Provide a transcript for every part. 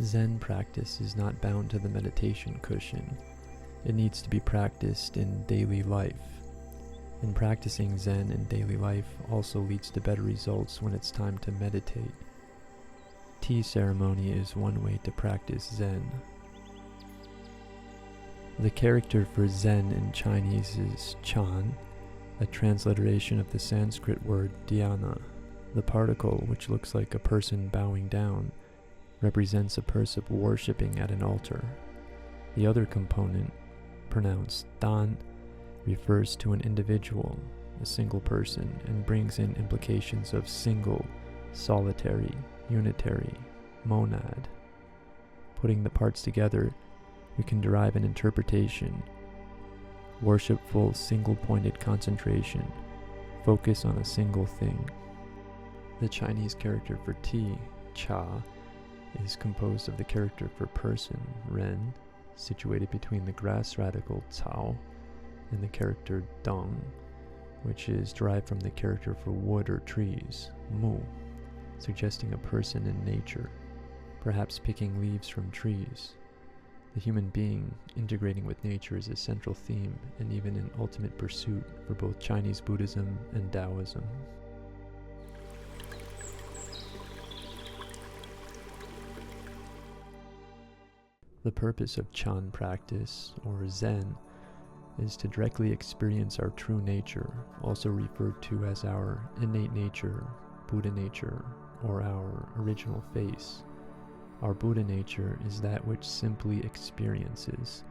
Zen practice is not bound to the meditation cushion. It needs to be practiced in daily life. And practicing Zen in daily life also leads to better results when it's time to meditate. Tea ceremony is one way to practice Zen. The character for Zen in Chinese is Chan, a transliteration of the Sanskrit word dhyana. The particle, which looks like a person bowing down, represents a person worshipping at an altar. The other component, pronounced Dan, refers to an individual, a single person, and brings in implications of single, solitary, unitary, monad. Putting the parts together, we can derive an interpretation: worshipful, single-pointed concentration, focus on a single thing. The Chinese character for tea, cha, is composed of the character for person, ren, situated between the grass radical cao and the character dong, which is derived from the character for wood or trees, mu, suggesting a person in nature, perhaps picking leaves from trees. The human being integrating with nature is a central theme and even an ultimate pursuit for both Chinese Buddhism and Taoism. The purpose of Chan practice, or Zen, is to directly experience our true nature, also referred to as our innate nature, Buddha nature, or our original face. Our Buddha nature is that which simply experiences.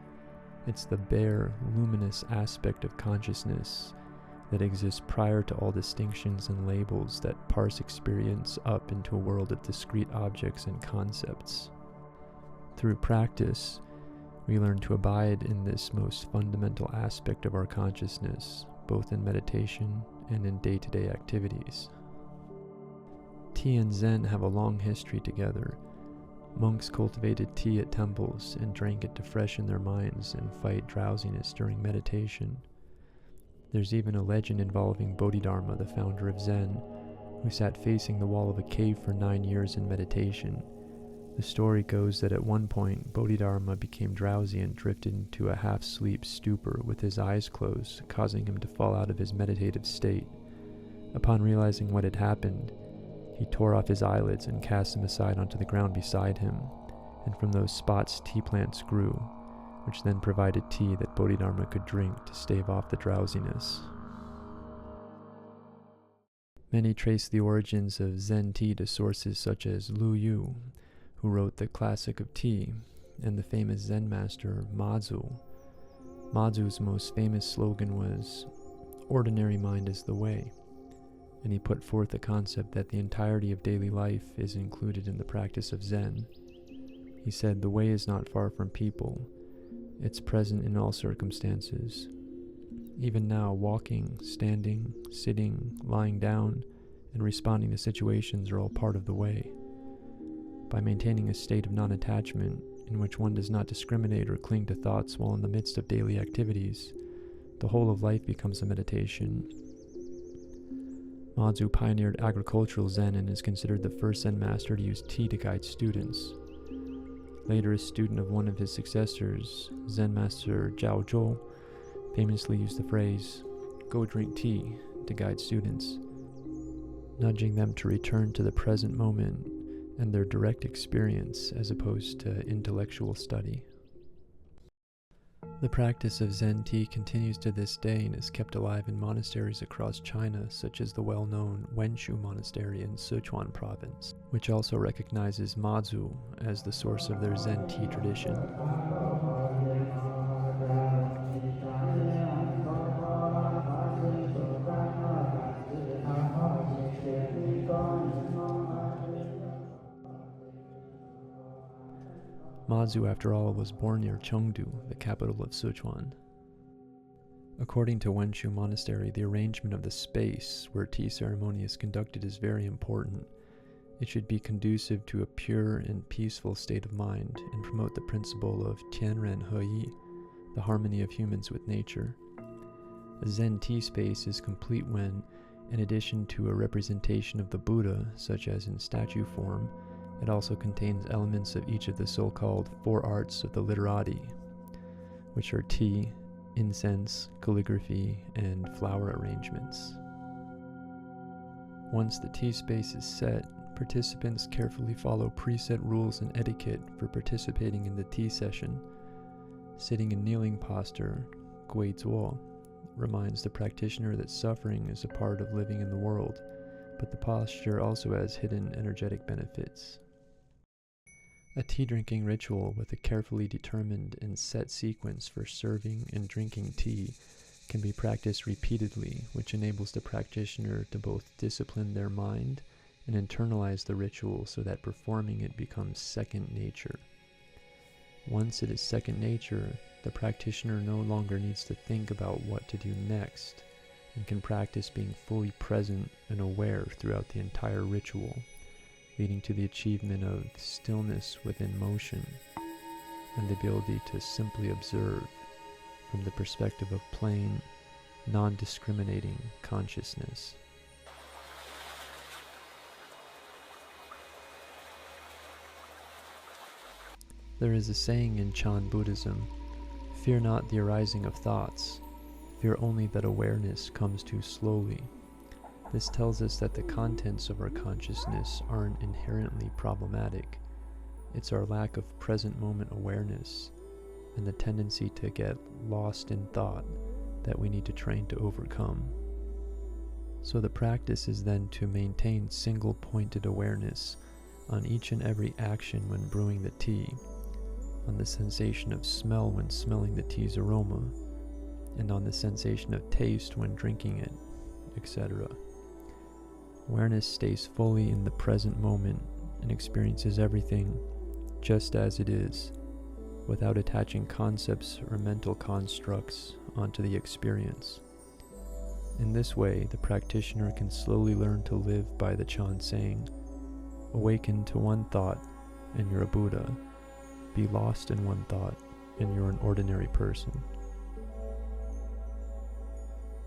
It's the bare, luminous aspect of consciousness that exists prior to all distinctions and labels that parse experience up into a world of discrete objects and concepts. Through practice, we learn to abide in this most fundamental aspect of our consciousness, both in meditation and in day-to-day activities. Tea and Zen have a long history together. Monks cultivated tea at temples and drank it to freshen their minds and fight drowsiness during meditation. There's even a legend involving Bodhidharma, the founder of Zen, who sat facing the wall of a cave for 9 years in meditation. The story goes that at one point, Bodhidharma became drowsy and drifted into a half-sleep stupor with his eyes closed, causing him to fall out of his meditative state. Upon realizing what had happened, he tore off his eyelids and cast them aside onto the ground beside him, and from those spots tea plants grew, which then provided tea that Bodhidharma could drink to stave off the drowsiness. Many trace the origins of Zen tea to sources such as Lu Yu, who wrote the classic of tea, and the famous Zen master Mazu. Mazu's most famous slogan was, "Ordinary mind is the way," and he put forth the concept that the entirety of daily life is included in the practice of Zen. He said, "The way is not far from people. It's present in all circumstances. Even now, walking, standing, sitting, lying down, and responding to situations are all part of the way. By maintaining a state of non-attachment, in which one does not discriminate or cling to thoughts while in the midst of daily activities, the whole of life becomes a meditation." Mazu pioneered agricultural Zen and is considered the first Zen master to use tea to guide students. Later, a student of one of his successors, Zen master Zhao Zhou, famously used the phrase, "Go drink tea," to guide students, nudging them to return to the present moment and their direct experience as opposed to intellectual study. The practice of Zen tea continues to this day and is kept alive in monasteries across China, such as the well-known Wenshu Monastery in Sichuan province, which also recognizes Mazu as the source of their Zen tea tradition. Mazu, after all, was born near Chengdu, the capital of Sichuan. According to Wenshu Monastery, the arrangement of the space where tea ceremony is conducted is very important. It should be conducive to a pure and peaceful state of mind and promote the principle of Tianren Heyi, the harmony of humans with nature. A Zen tea space is complete when, in addition to a representation of the Buddha, such as in statue form, It also contains elements of each of the so-called 4 arts of the Literati, which are tea, incense, calligraphy, and flower arrangements. Once the tea space is set, participants carefully follow preset rules and etiquette for participating in the tea session. Sitting in kneeling posture, gui zuo, reminds the practitioner that suffering is a part of living in the world, but the posture also has hidden energetic benefits. A tea drinking ritual with a carefully determined and set sequence for serving and drinking tea can be practiced repeatedly, which enables the practitioner to both discipline their mind and internalize the ritual so that performing it becomes second nature. Once it is second nature, the practitioner no longer needs to think about what to do next and can practice being fully present and aware throughout the entire ritual, leading to the achievement of stillness within motion and the ability to simply observe from the perspective of plain, non-discriminating consciousness. There is a saying in Chan Buddhism, "Fear not the arising of thoughts, fear only that awareness comes too slowly." This tells us that the contents of our consciousness aren't inherently problematic. It's our lack of present moment awareness and the tendency to get lost in thought that we need to train to overcome. So the practice is then to maintain single-pointed awareness on each and every action when brewing the tea, on the sensation of smell when smelling the tea's aroma, and on the sensation of taste when drinking it, etc. Awareness stays fully in the present moment and experiences everything just as it is, without attaching concepts or mental constructs onto the experience. In this way, the practitioner can slowly learn to live by the Chan saying, "Awaken to one thought and you're a Buddha. Be lost in one thought and you're an ordinary person."